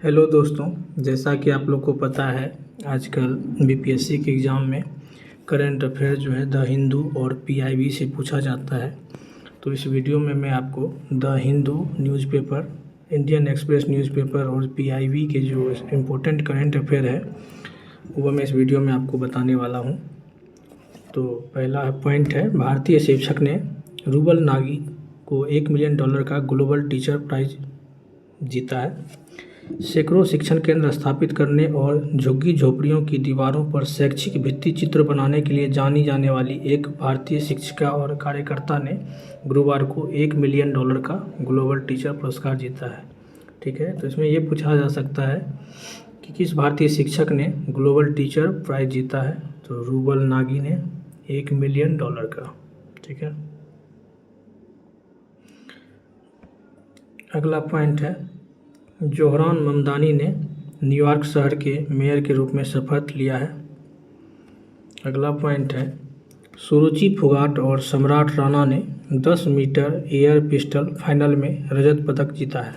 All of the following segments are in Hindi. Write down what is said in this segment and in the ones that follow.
हेलो दोस्तों, जैसा कि आप लोग को पता है आजकल बीपीएससी के एग्ज़ाम में करंट अफेयर जो है द हिंदू और पीआईबी से पूछा जाता है। तो इस वीडियो में मैं आपको the Hindu newspaper, Indian express newspaper और पीआईबी के जो इम्पोर्टेंट करंट अफेयर है वो मैं इस वीडियो में आपको बताने वाला हूँ। तो पहला पॉइंट है, भारतीय शिक्षक ने रूबल नागी को $1 मिलियन का ग्लोबल टीचर प्राइज जीता है। सैकड़ों शिक्षण केंद्र स्थापित करने और झुग्गी झोपड़ियों की दीवारों पर शैक्षिक भित्ति चित्र बनाने के लिए जानी जाने वाली एक भारतीय शिक्षिका और कार्यकर्ता ने गुरुवार को $1 मिलियन का ग्लोबल टीचर पुरस्कार जीता है। ठीक है, तो इसमें ये पूछा जा सकता है कि किस भारतीय शिक्षक ने ग्लोबल टीचर प्राइज जीता है। तो रूबल नागी ने $1 मिलियन का। ठीक है, अगला पॉइंट है, जोहरान ममदानी ने न्यूयॉर्क शहर के मेयर के रूप में शपथ लिया है। अगला पॉइंट है, सुरुचि फोगाट और सम्राट राणा ने 10 मीटर एयर पिस्टल फाइनल में रजत पदक जीता है।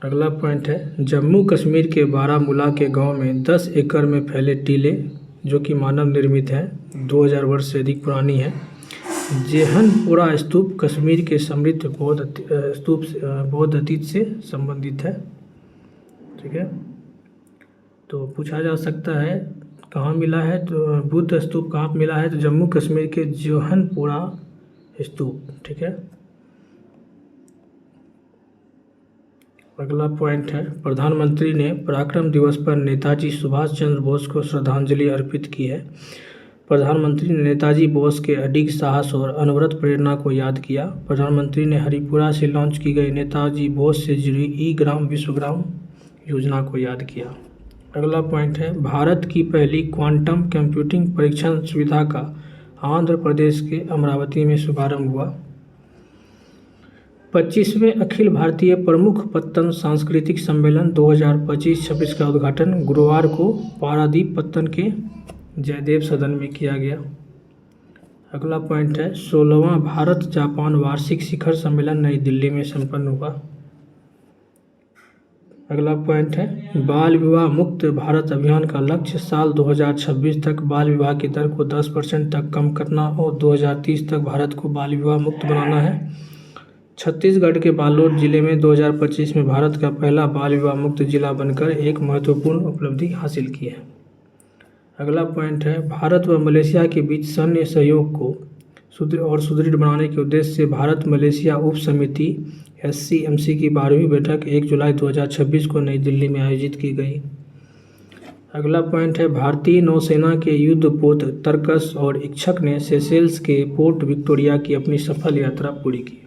अगला पॉइंट है, जम्मू कश्मीर के बारामूला के गांव में 10 एकड़ में फैले टीले जो कि मानव निर्मित है, 2000 वर्ष से अधिक पुरानी है। जेहनपुरा स्तूप कश्मीर के समृद्ध बौद्ध अतीत से संबंधित है। ठीक है, तो पूछा जा सकता है कहाँ मिला है, तो बुद्ध स्तूप कहाँ मिला है, तो जम्मू कश्मीर के जेहनपुरा स्तूप। ठीक है, अगला पॉइंट है, प्रधानमंत्री ने पराक्रम दिवस पर नेताजी सुभाष चंद्र बोस को श्रद्धांजलि अर्पित की है। प्रधानमंत्री ने नेताजी बोस के अडिग साहस और अनवरत प्रेरणा को याद किया। प्रधानमंत्री ने हरिपुरा से लॉन्च की गई नेताजी बोस से जुड़ी ई-ग्राम विश्वग्राम योजना को याद किया। अगला पॉइंट है, भारत की पहली क्वांटम कंप्यूटिंग परीक्षण सुविधा का आंध्र प्रदेश के अमरावती में शुभारंभ हुआ। 25वें अखिल भारतीय प्रमुख पत्तन सांस्कृतिक सम्मेलन 2025-26 का उद्घाटन गुरुवार को पारादीप पत्तन के जयदेव सदन में किया गया। अगला पॉइंट है, 16वां भारत जापान वार्षिक शिखर सम्मेलन नई दिल्ली में संपन्न हुआ। अगला पॉइंट है, बाल विवाह मुक्त भारत अभियान का लक्ष्य साल 2026 तक बाल विवाह की दर को 10% तक कम करना और 2030 तक भारत को बाल विवाह मुक्त बनाना है। छत्तीसगढ़ के बालोद जिले में 2025 में भारत का पहला बाल विवाह मुक्त जिला बनकर एक महत्वपूर्ण उपलब्धि हासिल की है। अगला पॉइंट है, भारत व मलेशिया के बीच सैन्य सहयोग को सुदृढ़ बनाने के उद्देश्य से भारत मलेशिया उप समिति SCMC की 12वीं बैठक 1 जुलाई 2026 को नई दिल्ली में आयोजित की गई। अगला पॉइंट है, भारतीय नौसेना के युद्धपोत तरकस और इच्छक ने सेशेल्स के पोर्ट विक्टोरिया की अपनी सफल यात्रा पूरी की।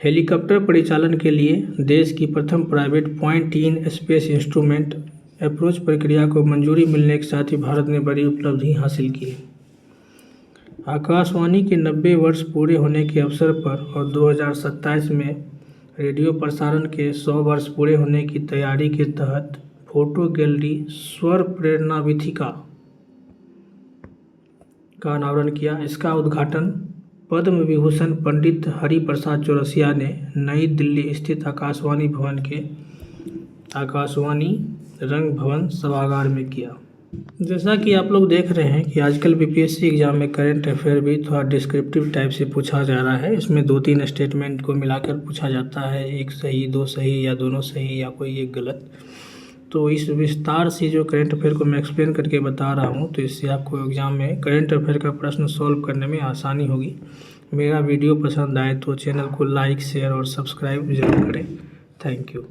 हेलीकॉप्टर परिचालन के लिए देश की प्रथम private point in space instrument approach प्रक्रिया को मंजूरी मिलने के साथ ही भारत ने बड़ी उपलब्धि हासिल की। आकाशवाणी के 90 वर्ष पूरे होने के अवसर पर और 2027 में रेडियो प्रसारण के 100 वर्ष पूरे होने की तैयारी के तहत फोटो गैलरी स्वर प्रेरणा वीथिका का अनावरण किया। इसका उद्घाटन पद्म विभूषण पंडित हरिप्रसाद चौरसिया ने नई दिल्ली स्थित आकाशवाणी भवन के आकाशवाणी रंग भवन सभागार में किया। जैसा कि आप लोग देख रहे हैं कि आजकल बीपीएससी एग्जाम में करंट अफेयर भी थोड़ा डिस्क्रिप्टिव टाइप से पूछा जा रहा है। इसमें 2-3 स्टेटमेंट को मिलाकर पूछा जाता है, एक सही, 2 सही या दोनों सही या कोई एक गलत। तो इस विस्तार से जो करंट अफेयर को मैं एक्सप्लेन करके बता रहा हूँ, तो इससे आपको एग्जाम में करंट अफेयर का प्रश्न सॉल्व करने में आसानी होगी। मेरा वीडियो पसंद आए तो चैनल को लाइक, शेयर और सब्सक्राइब जरूर करें। Thank you.